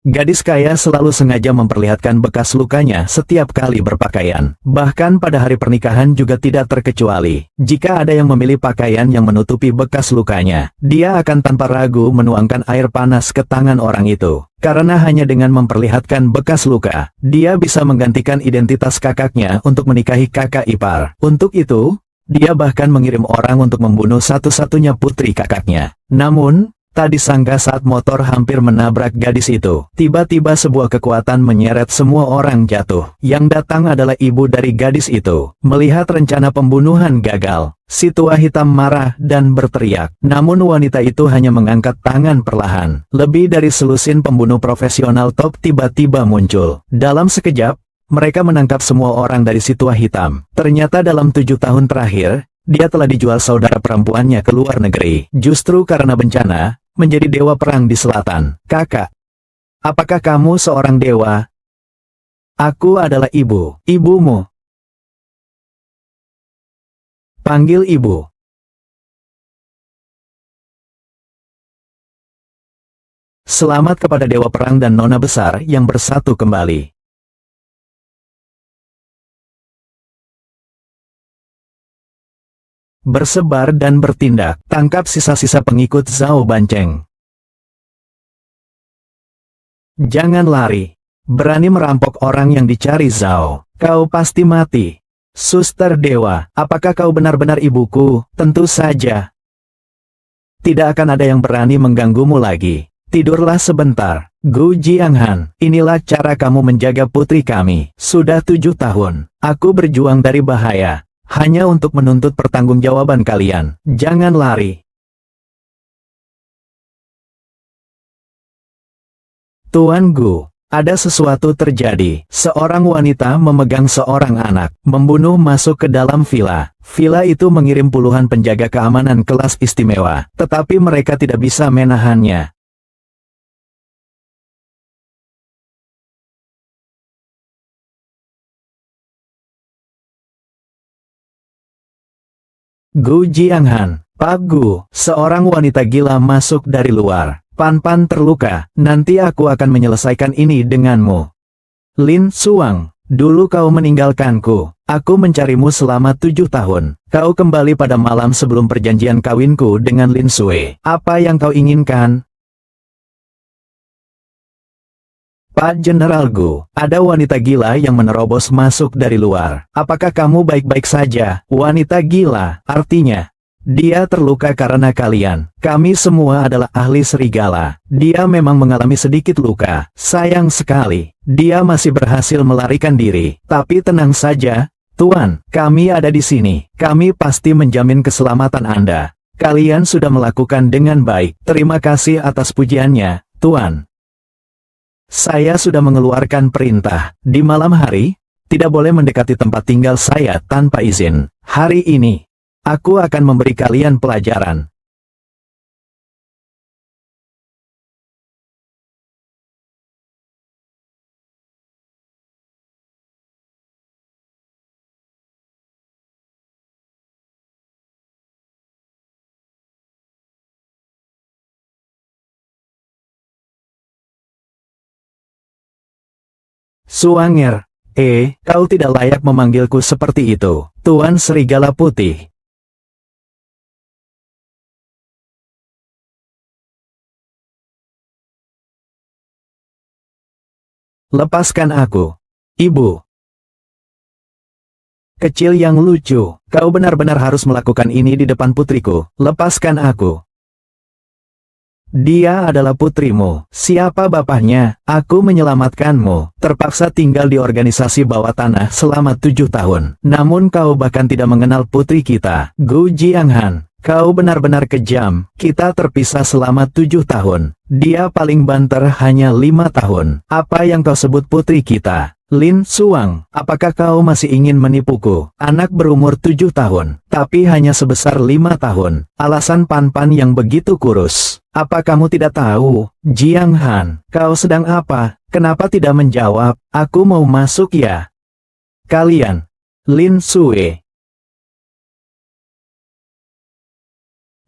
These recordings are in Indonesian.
Gadis kaya selalu sengaja memperlihatkan bekas lukanya setiap kali berpakaian. Bahkan pada hari pernikahan juga tidak terkecuali. Jika ada yang memilih pakaian yang menutupi bekas lukanya, dia akan tanpa ragu menuangkan air panas ke tangan orang itu. Karena hanya dengan memperlihatkan bekas luka, dia bisa menggantikan identitas kakaknya untuk menikahi kakak ipar. Untuk itu, dia bahkan mengirim orang untuk membunuh satu-satunya putri kakaknya. Namun, tak disangka saat motor hampir menabrak gadis itu, tiba-tiba sebuah kekuatan menyeret semua orang jatuh. Yang datang adalah ibu dari gadis itu. Melihat rencana pembunuhan gagal, si tua hitam marah dan berteriak. Namun wanita itu hanya mengangkat tangan perlahan. Lebih dari selusin pembunuh profesional top tiba-tiba muncul. Dalam sekejap, mereka menangkap semua orang dari si tua hitam. Ternyata dalam 7 tahun terakhir, dia telah dijual saudara perempuannya ke luar negeri. Justru karena bencana, menjadi dewa perang di selatan. Kakak, apakah kamu seorang dewa? Aku adalah ibumu. Panggil ibu. Selamat kepada dewa perang dan nona besar yang bersatu kembali. Bersebar dan bertindak, tangkap sisa-sisa pengikut Zhao Banceng. Jangan lari. Berani merampok orang yang dicari Zhao, kau pasti mati. Suster dewa, apakah kau benar-benar ibuku? Tentu saja. Tidak akan ada yang berani mengganggumu lagi. Tidurlah sebentar. Gu Jianghan, inilah cara kamu menjaga putri kami. Sudah 7 tahun, aku berjuang dari bahaya. Hanya untuk menuntut pertanggungjawaban kalian. Jangan lari. Tuan Gu, ada sesuatu terjadi. Seorang wanita memegang seorang anak, membunuh masuk ke dalam villa. Villa itu mengirim puluhan penjaga keamanan kelas istimewa, tetapi mereka tidak bisa menahannya. Gu Jianghan, Pak Gu, seorang wanita gila masuk dari luar. Pan terluka, nanti aku akan menyelesaikan ini denganmu. Lin Suang, dulu kau meninggalkanku. Aku mencarimu selama 7 tahun. Kau kembali pada malam sebelum perjanjian kawinku dengan Lin Sui. Apa yang kau inginkan? Pak Jenderal Gu, ada wanita gila yang menerobos masuk dari luar. Apakah kamu baik-baik saja? Wanita gila, artinya, dia terluka karena kalian. Kami semua adalah ahli serigala. Dia memang mengalami sedikit luka. Sayang sekali, dia masih berhasil melarikan diri. Tapi tenang saja, Tuan, kami ada di sini. Kami pasti menjamin keselamatan Anda. Kalian sudah melakukan dengan baik. Terima kasih atas pujiannya, Tuan. Saya sudah mengeluarkan perintah. Di malam hari, tidak boleh mendekati tempat tinggal saya tanpa izin. Hari ini, aku akan memberi kalian pelajaran. Suanger, kau tidak layak memanggilku seperti itu, Tuan Serigala Putih. Lepaskan aku. Ibu kecil yang lucu, kau benar-benar harus melakukan ini di depan putriku. Lepaskan aku. Dia adalah putrimu. Siapa bapaknya? Aku menyelamatkanmu. Terpaksa tinggal di organisasi bawah tanah selama 7 tahun. Namun kau bahkan tidak mengenal putri kita. Gu Jianghan, kau benar-benar kejam. Kita terpisah selama 7 tahun. Dia paling banter hanya 5 tahun. Apa yang kau sebut putri kita? Lin Suang, apakah kau masih ingin menipuku? Anak berumur 7 tahun, tapi hanya sebesar 5 tahun. Alasan Pan yang begitu kurus. Apa kamu tidak tahu? Jiang Han, kau sedang apa? Kenapa tidak menjawab? Aku mau masuk ya. Kalian. Lin Sui.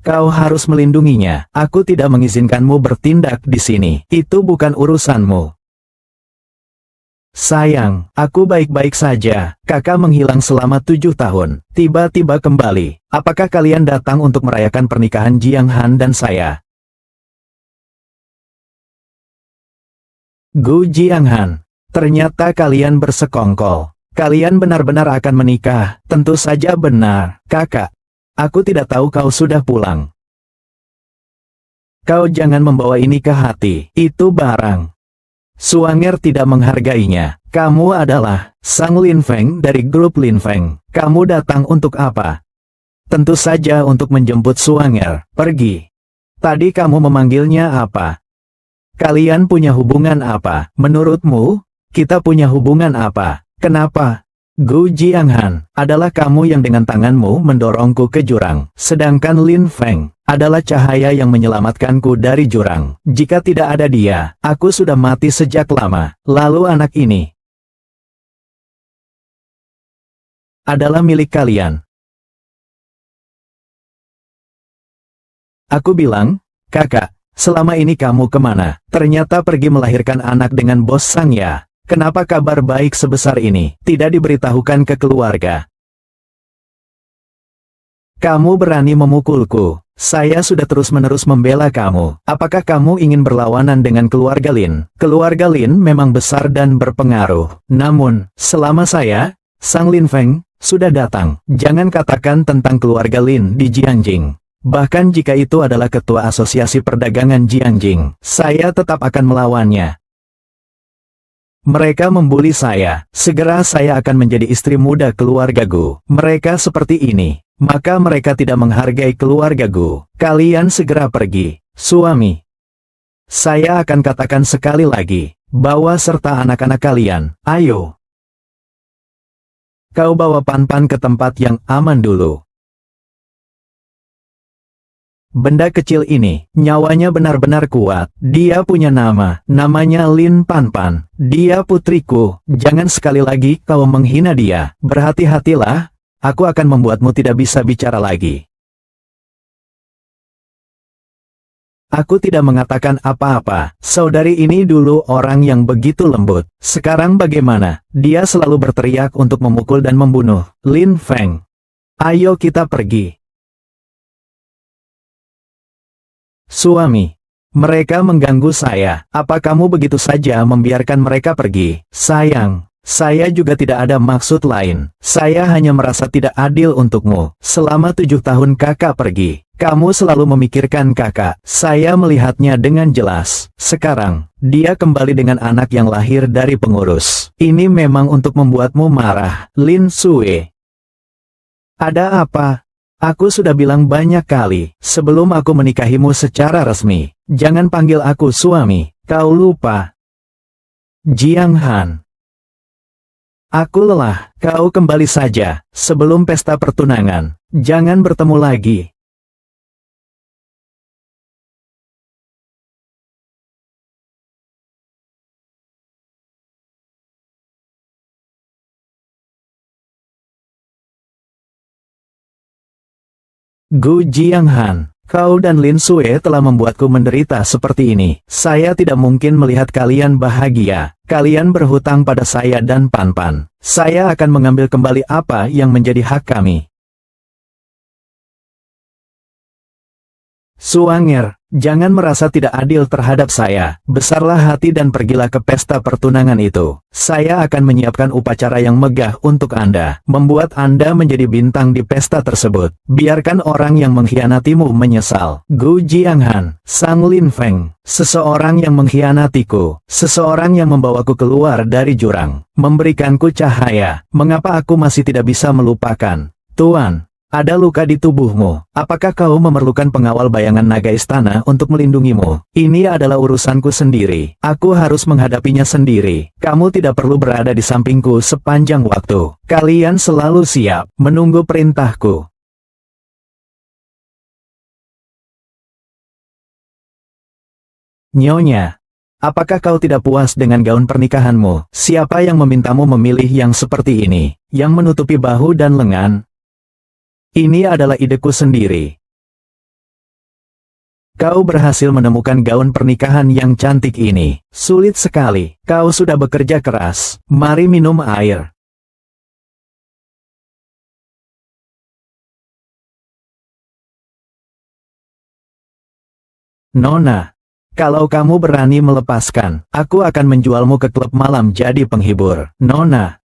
Kau harus melindunginya. Aku tidak mengizinkanmu bertindak di sini. Itu bukan urusanmu. Sayang, aku baik-baik saja. Kakak menghilang selama 7 tahun. Tiba-tiba kembali. Apakah kalian datang untuk merayakan pernikahan Jiang Han dan saya? Gu Jianghan, ternyata kalian bersekongkol. Kalian benar-benar akan menikah, tentu saja benar, kakak. Aku tidak tahu kau sudah pulang. Kau jangan membawa ini ke hati, itu barang. Suanger tidak menghargainya. Kamu adalah Sang Lin Feng dari grup Lin Feng. Kamu datang untuk apa? Tentu saja untuk menjemput Suanger, pergi. Tadi kamu memanggilnya apa? Kalian punya hubungan apa? Menurutmu, kita punya hubungan apa? Kenapa? Gu Jianghan, adalah kamu yang dengan tanganmu mendorongku ke jurang. Sedangkan Lin Feng adalah cahaya yang menyelamatkanku dari jurang. Jika tidak ada dia, aku sudah mati sejak lama. Lalu anak ini adalah milik kalian. Aku bilang, kakak, selama ini kamu kemana? Ternyata pergi melahirkan anak dengan bos Sang ya. Kenapa kabar baik sebesar ini tidak diberitahukan ke keluarga? Kamu berani memukulku. Saya sudah terus-menerus membela kamu. Apakah kamu ingin berlawanan dengan keluarga Lin? Keluarga Lin memang besar dan berpengaruh. Namun, selama saya, Sang Lin Feng, sudah datang. Jangan katakan tentang keluarga Lin di Jiangjing. Bahkan jika itu adalah ketua asosiasi perdagangan Jiangjing, saya tetap akan melawannya. Mereka membuli saya. Segera saya akan menjadi istri muda keluarga Gu. Mereka seperti ini. Maka mereka tidak menghargai keluarga Gu. Kalian segera pergi. Suami. Saya akan katakan sekali lagi. Bawa serta anak-anak kalian. Ayo. Kau bawa Pan-Pan ke tempat yang aman dulu. Benda kecil ini, nyawanya benar-benar kuat. Dia punya nama, namanya Lin Pan-Pan. Dia putriku, jangan sekali lagi kau menghina dia. Berhati-hatilah, aku akan membuatmu tidak bisa bicara lagi. Aku tidak mengatakan apa-apa. Saudari ini dulu orang yang begitu lembut. Sekarang bagaimana? Dia selalu berteriak untuk memukul dan membunuh. Lin Feng. Ayo kita pergi. Suami, mereka mengganggu saya. Apa kamu begitu saja membiarkan mereka pergi? Sayang, saya juga tidak ada maksud lain. Saya hanya merasa tidak adil untukmu. Selama 7 tahun kakak pergi, kamu selalu memikirkan kakak. Saya melihatnya dengan jelas. Sekarang, dia kembali dengan anak yang lahir dari pengurus. Ini memang untuk membuatmu marah, Lin Sue. Ada apa? Aku sudah bilang banyak kali, sebelum aku menikahimu secara resmi, jangan panggil aku suami, kau lupa. Jiang Han. Aku lelah, kau kembali saja, sebelum pesta pertunangan, jangan bertemu lagi. Gu Jianghan, kau dan Lin Sue telah membuatku menderita seperti ini. Saya tidak mungkin melihat kalian bahagia. Kalian berhutang pada saya dan Pan-Pan. Saya akan mengambil kembali apa yang menjadi hak kami. Suanger, jangan merasa tidak adil terhadap saya. Besarlah hati dan pergilah ke pesta pertunangan itu. Saya akan menyiapkan upacara yang megah untuk Anda, membuat Anda menjadi bintang di pesta tersebut. Biarkan orang yang mengkhianatimu menyesal. Gu Jianghan, Sang Lin Feng, seseorang yang mengkhianatiku, seseorang yang membawaku keluar dari jurang, memberikanku cahaya. Mengapa aku masih tidak bisa melupakan? Tuan. Ada luka di tubuhmu. Apakah kau memerlukan pengawal bayangan naga istana untuk melindungimu? Ini adalah urusanku sendiri. Aku harus menghadapinya sendiri. Kamu tidak perlu berada di sampingku sepanjang waktu. Kalian selalu siap menunggu perintahku. Nyonya, apakah kau tidak puas dengan gaun pernikahanmu? Siapa yang memintamu memilih yang seperti ini, yang menutupi bahu dan lengan? Ini adalah ideku sendiri. Kau berhasil menemukan gaun pernikahan yang cantik ini. Sulit sekali. Kau sudah bekerja keras. Mari minum air. Nona, kalau kamu berani melepaskan, aku akan menjualmu ke klub malam jadi penghibur. Nona,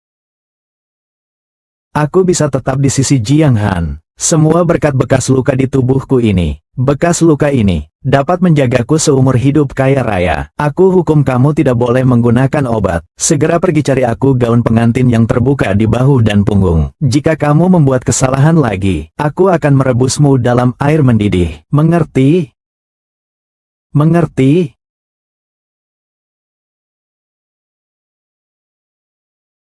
aku bisa tetap di sisi Jiang Han. Semua berkat bekas luka di tubuhku ini. Bekas luka ini dapat menjagaku seumur hidup kaya raya. Aku hukum kamu tidak boleh menggunakan obat. Segera pergi cari aku gaun pengantin yang terbuka di bahu dan punggung. Jika kamu membuat kesalahan lagi, aku akan merebusmu dalam air mendidih. Mengerti? Mengerti?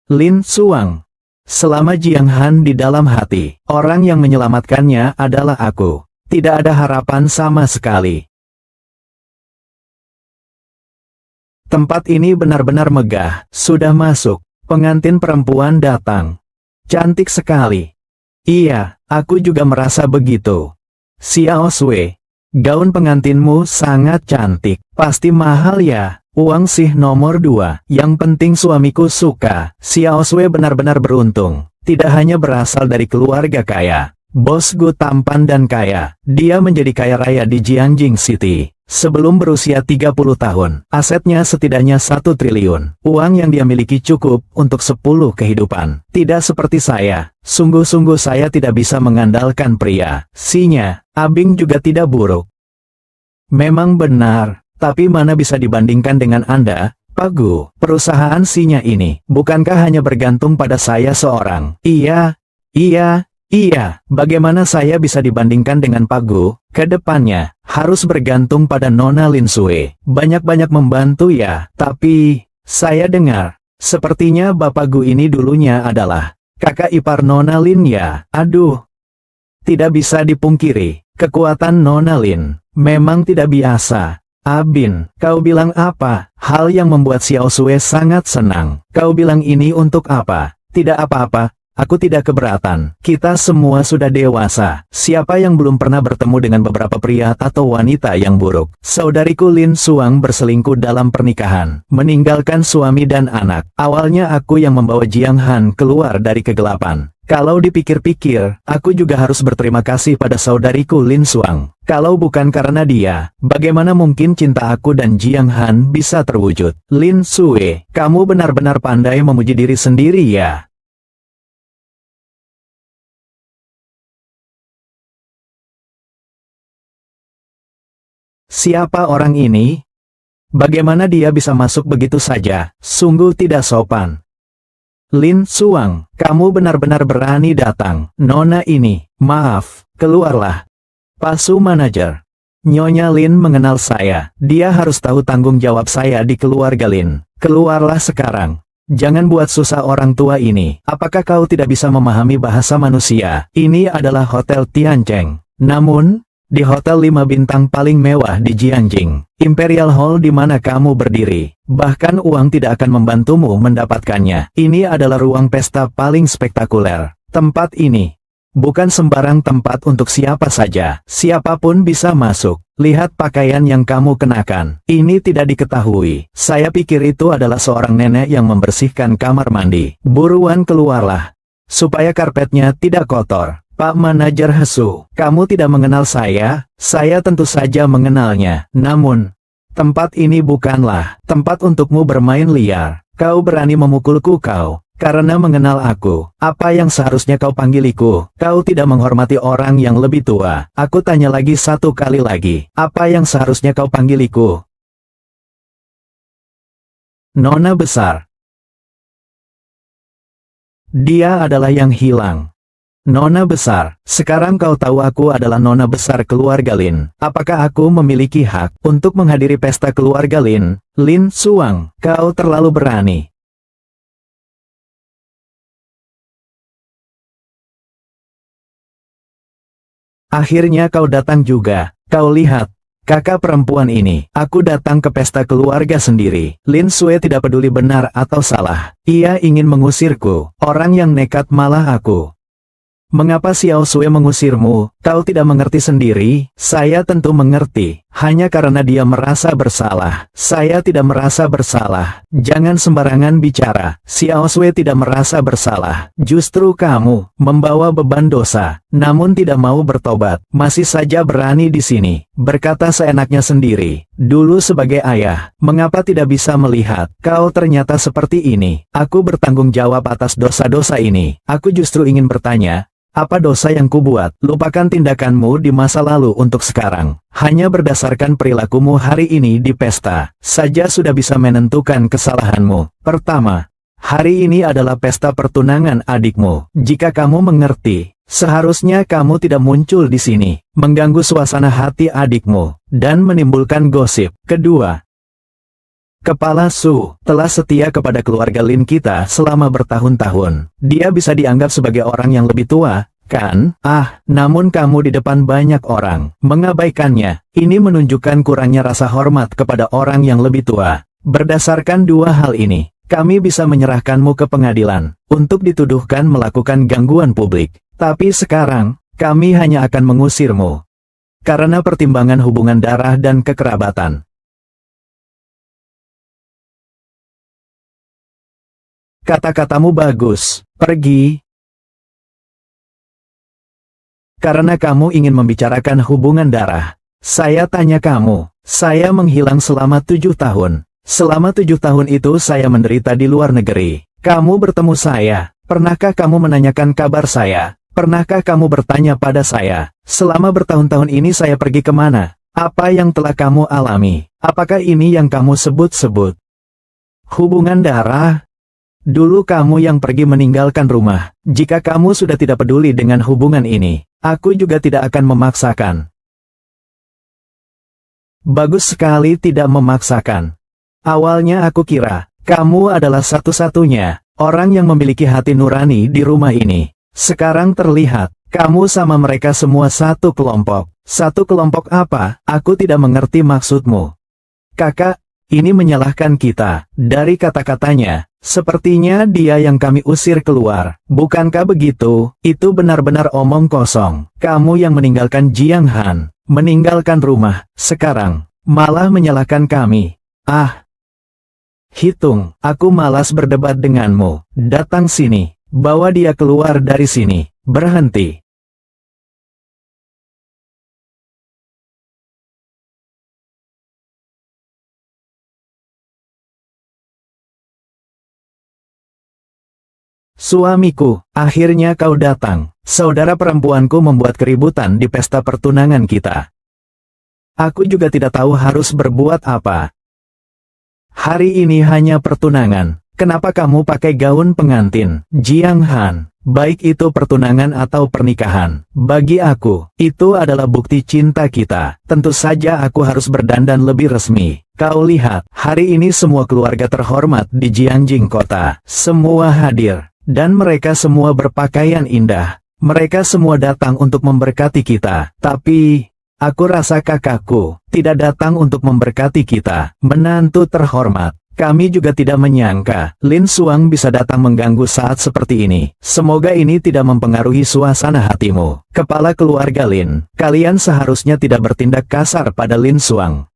Lin Xuang. Selama Jiang Han di dalam hati, orang yang menyelamatkannya adalah aku. Tidak ada harapan sama sekali. Tempat ini benar-benar megah. Sudah masuk. Pengantin perempuan datang. Cantik sekali. Iya, aku juga merasa begitu. Xiao Sui, gaun pengantinmu sangat cantik. Pasti mahal ya. Uang sih nomor 2. Yang penting suamiku suka. Xiao Sui benar-benar beruntung. Tidak hanya berasal dari keluarga kaya. Bosku tampan dan kaya. Dia menjadi kaya raya di Jianjing City. Sebelum berusia 30 tahun, asetnya setidaknya 1 triliun. Uang yang dia miliki cukup untuk 10 kehidupan. Tidak seperti saya. Sungguh-sungguh saya tidak bisa mengandalkan pria. Sinya, Abing juga tidak buruk. Memang benar. Tapi mana bisa dibandingkan dengan Anda, Pak Gu? Perusahaan Sinya ini, bukankah hanya bergantung pada saya seorang? Iya. Bagaimana saya bisa dibandingkan dengan Pak Gu? Kedepannya, harus bergantung pada Nona Lin Sui. Banyak-banyak membantu ya. Tapi, saya dengar, sepertinya Bapak Gu ini dulunya adalah kakak ipar Nona Lin ya. Aduh. Tidak bisa dipungkiri, kekuatan Nona Lin memang tidak biasa. Abin, kau bilang apa? Hal yang membuat Xiao Sui sangat senang. Kau bilang ini untuk apa? Tidak apa-apa, aku tidak keberatan. Kita semua sudah dewasa. Siapa yang belum pernah bertemu dengan beberapa pria atau wanita yang buruk? Saudariku Lin Xuang berselingkuh dalam pernikahan, meninggalkan suami dan anak. Awalnya aku yang membawa Jiang Han keluar dari kegelapan. Kalau dipikir-pikir, aku juga harus berterima kasih pada saudariku Lin Xuang. Kalau bukan karena dia, bagaimana mungkin cinta aku dan Jiang Han bisa terwujud? Lin Sui, kamu benar-benar pandai memuji diri sendiri ya. Siapa orang ini? Bagaimana dia bisa masuk begitu saja? Sungguh tidak sopan. Lin Xuang, kamu benar-benar berani datang. Nona ini, maaf, keluarlah. Pasu manajer. Nyonya Lin mengenal saya. Dia harus tahu tanggung jawab saya di keluarga Lin. Keluarlah sekarang. Jangan buat susah orang tua ini. Apakah kau tidak bisa memahami bahasa manusia? Ini adalah Hotel Tiancheng. Namun, di hotel 5 bintang paling mewah di Jianjing, Imperial Hall di mana kamu berdiri, bahkan uang tidak akan membantumu mendapatkannya. Ini adalah ruang pesta paling spektakuler. Tempat ini bukan sembarang tempat untuk siapa saja. Siapapun bisa masuk. Lihat pakaian yang kamu kenakan. Ini tidak diketahui. Saya pikir itu adalah seorang nenek yang membersihkan kamar mandi. Buruan keluarlah, supaya karpetnya tidak kotor. Pak Manajer Hesu, kamu tidak mengenal saya? Saya tentu saja mengenalnya. Namun, tempat ini bukanlah tempat untukmu bermain liar. Kau berani memukulku kau, karena mengenal aku. Apa yang seharusnya kau panggiliku? Kau tidak menghormati orang yang lebih tua. Aku tanya lagi satu kali lagi. Apa yang seharusnya kau panggiliku? Nona besar. Dia adalah yang hilang. Nona besar, sekarang kau tahu aku adalah nona besar keluarga Lin. Apakah aku memiliki hak untuk menghadiri pesta keluarga Lin? Lin Xuang, kau terlalu berani. Akhirnya kau datang juga. Kau lihat, kakak perempuan ini. Aku datang ke pesta keluarga sendiri. Lin Sui tidak peduli benar atau salah. Ia ingin mengusirku. Orang yang nekat malah aku. Mengapa Xiao Sui mengusirmu? Kau tidak mengerti sendiri, saya tentu mengerti. Hanya karena dia merasa bersalah. Saya tidak merasa bersalah. Jangan sembarangan bicara. Xiao Shui tidak merasa bersalah. Justru kamu membawa beban dosa, namun tidak mau bertobat. Masih saja berani di sini. Berkata seenaknya sendiri. Dulu sebagai ayah, mengapa tidak bisa melihat kau ternyata seperti ini? Aku bertanggung jawab atas dosa-dosa ini. Aku justru ingin bertanya, apa dosa yang kubuat? Lupakan tindakanmu di masa lalu untuk sekarang. Hanya berdasarkan perilakumu hari ini di pesta saja sudah bisa menentukan kesalahanmu. Pertama, hari ini adalah pesta pertunangan adikmu. Jika kamu mengerti, seharusnya kamu tidak muncul di sini, mengganggu suasana hati adikmu, dan menimbulkan gosip. Kedua, Kepala Su telah setia kepada keluarga Lin kita selama bertahun-tahun. Dia bisa dianggap sebagai orang yang lebih tua, kan? Namun kamu di depan banyak orang mengabaikannya. Ini menunjukkan kurangnya rasa hormat kepada orang yang lebih tua. Berdasarkan dua hal ini, kami bisa menyerahkanmu ke pengadilan untuk dituduhkan melakukan gangguan publik. Tapi sekarang, kami hanya akan mengusirmu karena pertimbangan hubungan darah dan kekerabatan. Kata-katamu bagus, pergi. Karena kamu ingin membicarakan hubungan darah. Saya tanya kamu, saya menghilang selama 7 tahun. Selama 7 tahun itu saya menderita di luar negeri. Kamu bertemu saya, pernahkah kamu menanyakan kabar saya? Pernahkah kamu bertanya pada saya, selama bertahun-tahun ini saya pergi kemana? Apa yang telah kamu alami? Apakah ini yang kamu sebut-sebut hubungan darah? Dulu kamu yang pergi meninggalkan rumah. Jika kamu sudah tidak peduli dengan hubungan ini, aku juga tidak akan memaksakan. Bagus sekali tidak memaksakan. Awalnya aku kira, kamu adalah satu-satunya orang yang memiliki hati nurani di rumah ini. Sekarang terlihat, kamu sama mereka semua satu kelompok. Satu kelompok apa? Aku tidak mengerti maksudmu. Kakak, ini menyalahkan kita. Dari kata-katanya, sepertinya dia yang kami usir keluar. Bukankah begitu? Itu benar-benar omong kosong. Kamu yang meninggalkan Jiang Han, meninggalkan rumah, sekarang malah menyalahkan kami. Hitung, aku malas berdebat denganmu. Datang sini, bawa dia keluar dari sini. Berhenti. Suamiku, akhirnya kau datang. Saudara perempuanku membuat keributan di pesta pertunangan kita. Aku juga tidak tahu harus berbuat apa. Hari ini hanya pertunangan. Kenapa kamu pakai gaun pengantin? Jiang Han, baik itu pertunangan atau pernikahan, bagi aku, itu adalah bukti cinta kita. Tentu saja aku harus berdandan lebih resmi. Kau lihat, hari ini semua keluarga terhormat di Jiangjing kota. Semua hadir. Dan mereka semua berpakaian indah. Mereka semua datang untuk memberkati kita. Tapi, aku rasa kakakku tidak datang untuk memberkati kita. Menantu terhormat, kami juga tidak menyangka Lin Xuang bisa datang mengganggu saat seperti ini. Semoga ini tidak mempengaruhi suasana hatimu. Kepala keluarga Lin, kalian seharusnya tidak bertindak kasar pada Lin Xuang.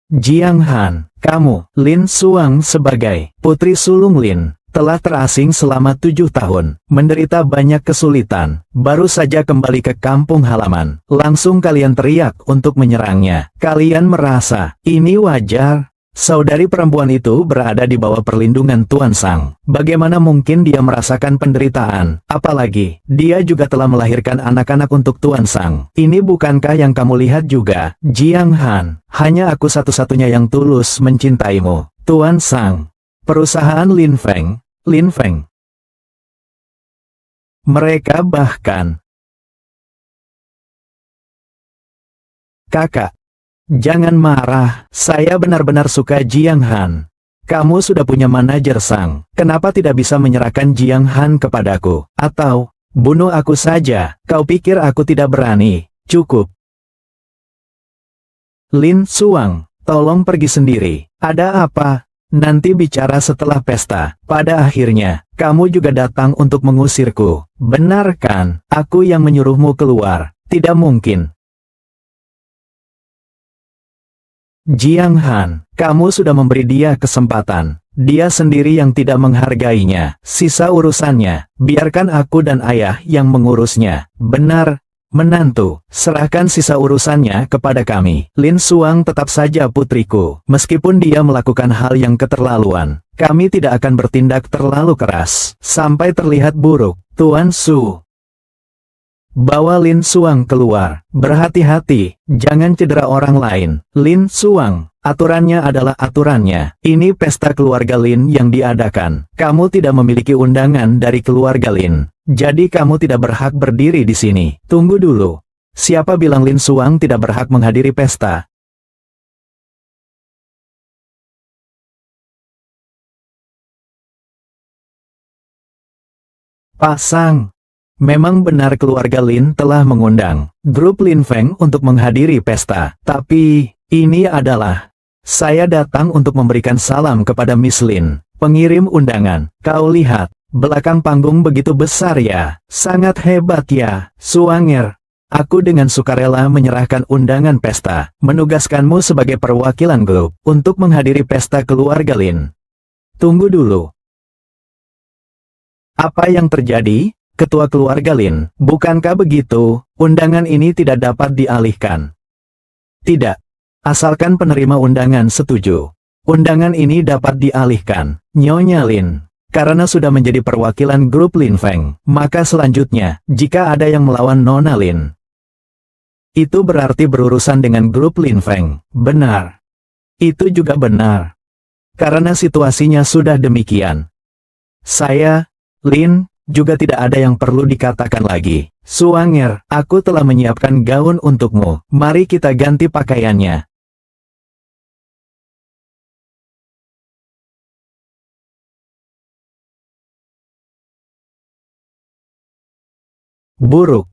Jiang Han, kamu, Lin Xuang sebagai putri sulung Lin, telah terasing selama 7 tahun, menderita banyak kesulitan, baru saja kembali ke kampung halaman. Langsung kalian teriak untuk menyerangnya. Kalian merasa ini wajar? Saudari perempuan itu berada di bawah perlindungan Tuan Sang. Bagaimana mungkin dia merasakan penderitaan? Apalagi, dia juga telah melahirkan anak-anak untuk Tuan Sang. Ini bukankah yang kamu lihat juga? Jiang Han, hanya aku satu-satunya yang tulus mencintaimu. Tuan Sang. Perusahaan Lin Feng. Mereka bahkan... Kakak, jangan marah, saya benar-benar suka Jiang Han. Kamu sudah punya manajer Sang, kenapa tidak bisa menyerahkan Jiang Han kepadaku? Atau, bunuh aku saja, kau pikir aku tidak berani? Cukup. Lin Xuang, tolong pergi sendiri. Ada apa? Nanti bicara setelah pesta. Pada akhirnya, kamu juga datang untuk mengusirku. Benar kan? Aku yang menyuruhmu keluar. Tidak mungkin. Jiang Han, kamu sudah memberi dia kesempatan. Dia sendiri yang tidak menghargainya. Sisa urusannya, biarkan aku dan ayah yang mengurusnya. Benar, menantu, serahkan sisa urusannya kepada kami. Lin Xuang tetap saja putriku. Meskipun dia melakukan hal yang keterlaluan, kami tidak akan bertindak terlalu keras, sampai terlihat buruk. Tuan Su, bawa Lin Xuang keluar. Berhati-hati, jangan cedera orang lain. Lin Xuang, aturannya adalah aturannya. Ini pesta keluarga Lin yang diadakan. Kamu tidak memiliki undangan dari keluarga Lin. Jadi kamu tidak berhak berdiri di sini. Tunggu dulu. Siapa bilang Lin Xuang tidak berhak menghadiri pesta? Pasang. Memang benar keluarga Lin telah mengundang grup Lin Feng untuk menghadiri pesta. Tapi, ini adalah... Saya datang untuk memberikan salam kepada Miss Lin, pengirim undangan. Kau lihat, belakang panggung begitu besar ya. Sangat hebat ya, Suanger. Aku dengan sukarela menyerahkan undangan pesta, menugaskanmu sebagai perwakilan grup, untuk menghadiri pesta keluarga Lin. Tunggu dulu. Apa yang terjadi? Ketua keluarga Lin, bukankah begitu, undangan ini tidak dapat dialihkan? Tidak. Asalkan penerima undangan setuju. Undangan ini dapat dialihkan, Nyonya Lin. Karena sudah menjadi perwakilan grup Lin Feng, maka selanjutnya, jika ada yang melawan Nona Lin, itu berarti berurusan dengan grup Lin Feng. Benar. Itu juga benar. Karena situasinya sudah demikian. Saya, Lin, juga tidak ada yang perlu dikatakan lagi. Suanger, aku telah menyiapkan gaun untukmu. Mari kita ganti pakaiannya. Buruk.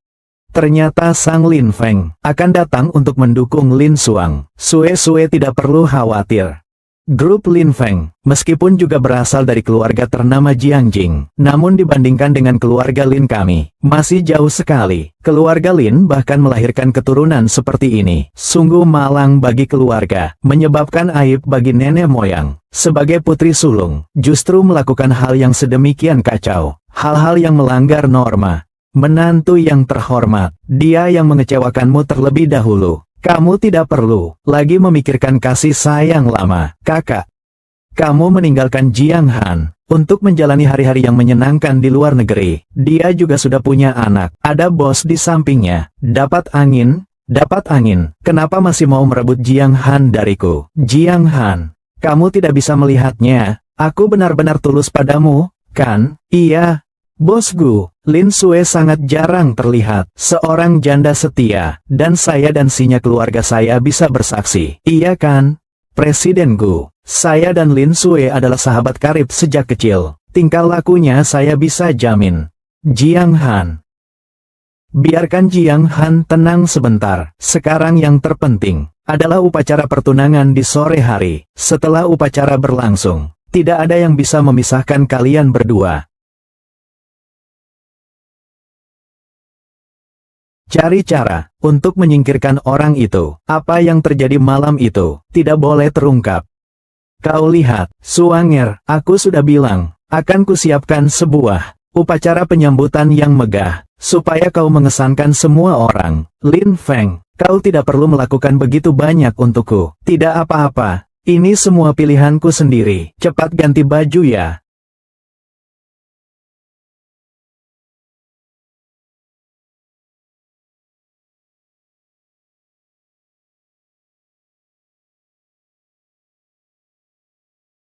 Ternyata Sang Lin Feng akan datang untuk mendukung Lin Xuang. Sue tidak perlu khawatir. Grup Lin Feng, meskipun juga berasal dari keluarga ternama Jiangjing, namun dibandingkan dengan keluarga Lin kami, masih jauh sekali. Keluarga Lin bahkan melahirkan keturunan seperti ini. Sungguh malang bagi keluarga, menyebabkan aib bagi nenek moyang. Sebagai putri sulung, justru melakukan hal yang sedemikian kacau. Hal-hal yang melanggar norma. Menantu yang terhormat, dia yang mengecewakanmu terlebih dahulu. Kamu tidak perlu lagi memikirkan kasih sayang lama, kakak. Kamu meninggalkan Jiang Han untuk menjalani hari-hari yang menyenangkan di luar negeri. Dia juga sudah punya anak, ada bos di sampingnya. Dapat angin, dapat angin. Kenapa masih mau merebut Jiang Han dariku? Jiang Han, kamu tidak bisa melihatnya. Aku benar-benar tulus padamu, kan? Iya. Bosku, Lin Sue sangat jarang terlihat, seorang janda setia, dan saya dan sinya keluarga saya bisa bersaksi. Iya kan? Presidenku, saya dan Lin Sue adalah sahabat karib sejak kecil. Tingkah lakunya saya bisa jamin. Jiang Han. Biarkan Jiang Han tenang sebentar. Sekarang yang terpenting adalah upacara pertunangan di sore hari. Setelah upacara berlangsung, tidak ada yang bisa memisahkan kalian berdua. Cari cara untuk menyingkirkan orang itu. Apa yang terjadi malam itu tidak boleh terungkap. Kau lihat, Suanger, aku sudah bilang, akan kusiapkan sebuah upacara penyambutan yang megah, supaya kau mengesankan semua orang. Lin Feng, kau tidak perlu melakukan begitu banyak untukku. Tidak apa-apa, ini semua pilihanku sendiri. Cepat ganti baju ya.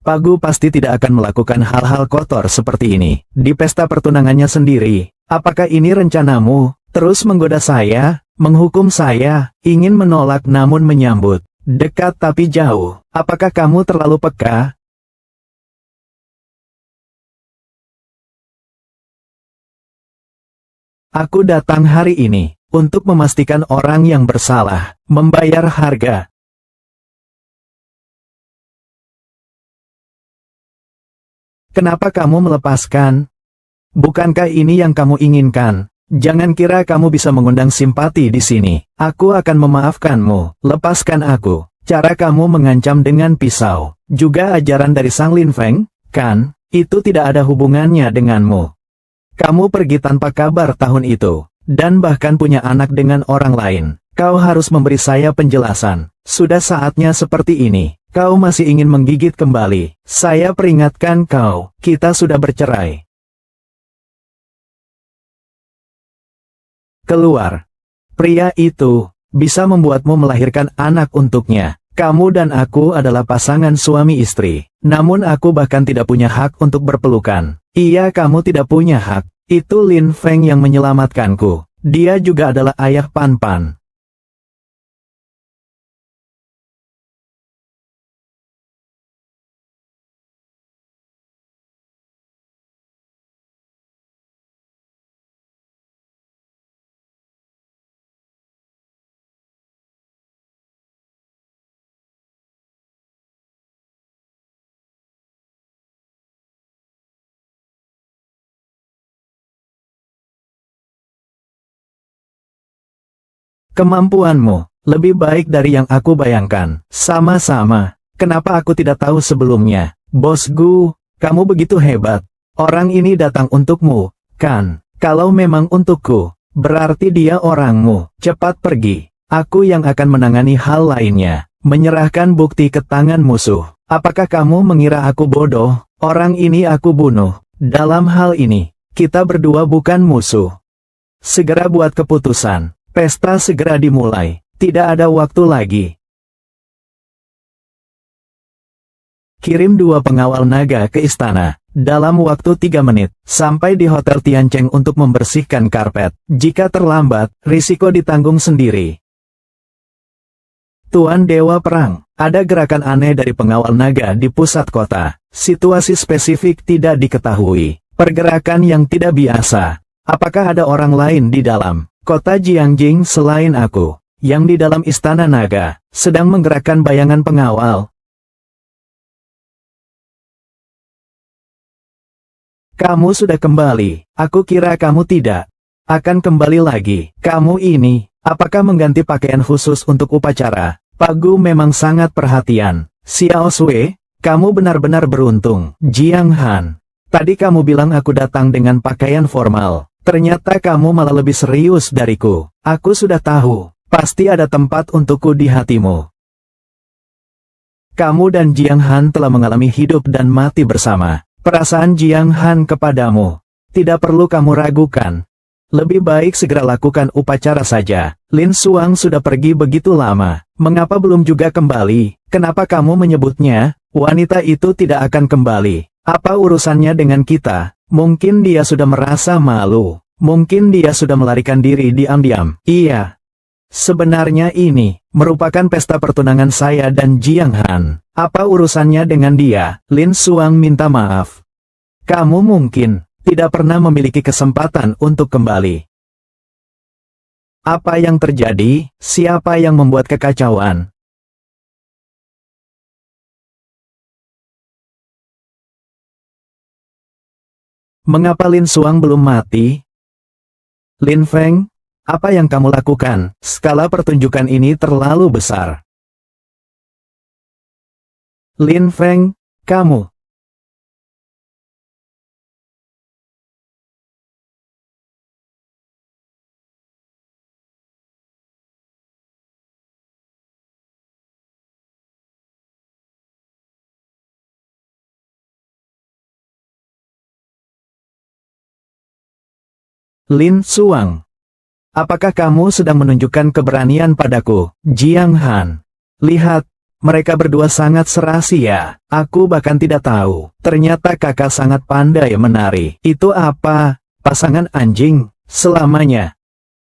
Pagu pasti tidak akan melakukan hal-hal kotor seperti ini. Di pesta pertunangannya sendiri, apakah ini rencanamu? Terus menggoda saya, menghukum saya, ingin menolak namun menyambut. Dekat tapi jauh. Apakah kamu terlalu peka? Aku datang hari ini untuk memastikan orang yang bersalah membayar harga. Kenapa kamu melepaskan? Bukankah ini yang kamu inginkan? Jangan kira kamu bisa mengundang simpati di sini. Aku akan memaafkanmu. Lepaskan aku. Cara kamu mengancam dengan pisau. Juga ajaran dari Sang Lin Feng, kan? Itu tidak ada hubungannya denganmu. Kamu pergi tanpa kabar tahun itu, dan bahkan punya anak dengan orang lain. Kau harus memberi saya penjelasan. Sudah saatnya seperti ini. Kau masih ingin menggigit kembali. Saya peringatkan kau, kita sudah bercerai. Keluar. Pria itu bisa membuatmu melahirkan anak untuknya. Kamu dan aku adalah pasangan suami istri. Namun aku bahkan tidak punya hak untuk berpelukan. Iya, kamu tidak punya hak. Itu Lin Feng yang menyelamatkanku. Dia juga adalah ayah Pan Pan. Kemampuanmu lebih baik dari yang aku bayangkan. Sama-sama. Kenapa aku tidak tahu sebelumnya? Bos Gu, kamu begitu hebat. Orang ini datang untukmu, kan? Kalau memang untukku, berarti dia orangmu. Cepat pergi. Aku yang akan menangani hal lainnya. Menyerahkan bukti ke tangan musuh. Apakah kamu mengira aku bodoh? Orang ini aku bunuh. Dalam hal ini, kita berdua bukan musuh. Segera buat keputusan. Pesta segera dimulai. Tidak ada waktu lagi. Kirim 2 pengawal naga ke istana. Dalam waktu 3 menit, sampai di Hotel Tiancheng untuk membersihkan karpet. Jika terlambat, risiko ditanggung sendiri. Tuan Dewa Perang, ada gerakan aneh dari pengawal naga di pusat kota. Situasi spesifik tidak diketahui. Pergerakan yang tidak biasa. Apakah ada orang lain di dalam kota Jiangjing selain aku, yang di dalam istana naga, sedang menggerakkan bayangan pengawal? Kamu sudah kembali, aku kira kamu tidak akan kembali lagi. Kamu ini, apakah mengganti pakaian khusus untuk upacara? Pak Gu memang sangat perhatian. Xiao Sui, kamu benar-benar beruntung. Jiang Han, tadi kamu bilang aku datang dengan pakaian formal. Ternyata kamu malah lebih serius dariku. Aku sudah tahu, pasti ada tempat untukku di hatimu. Kamu dan Jiang Han telah mengalami hidup dan mati bersama. Perasaan Jiang Han kepadamu tidak perlu kamu ragukan. Lebih baik segera lakukan upacara saja. Lin Suang sudah pergi begitu lama. Mengapa belum juga kembali? Kenapa kamu menyebutnya wanita itu tidak akan kembali? Apa urusannya dengan kita? Mungkin dia sudah merasa malu. Mungkin dia sudah melarikan diri diam-diam. Iya. Sebenarnya ini merupakan pesta pertunangan saya dan Jiang Han. Apa urusannya dengan dia? Lin Suang minta maaf. Kamu mungkin tidak pernah memiliki kesempatan untuk kembali. Apa yang terjadi? Siapa yang membuat kekacauan? Mengapa Lin Suang belum mati? Lin Feng, apa yang kamu lakukan? Skala pertunjukan ini terlalu besar. Lin Feng, kamu. Lin Suang, apakah kamu sedang menunjukkan keberanian padaku? Jiang Han, lihat, mereka berdua sangat serasi ya. Aku bahkan tidak tahu. Ternyata kakak sangat pandai menari. Itu apa? Pasangan anjing, selamanya.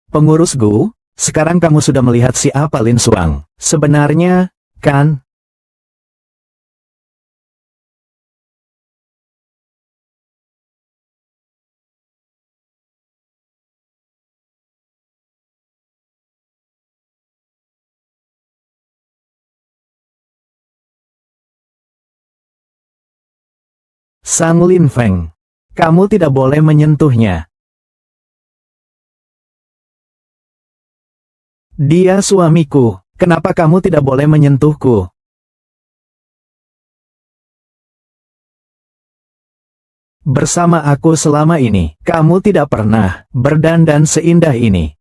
Pengurus Gu, sekarang kamu sudah melihat siapa Lin Suang. Sebenarnya, kan? Sang Lin Feng, kamu tidak boleh menyentuhnya. Dia suamiku, kenapa kamu tidak boleh menyentuhku? Bersama aku selama ini, kamu tidak pernah berdandan seindah ini.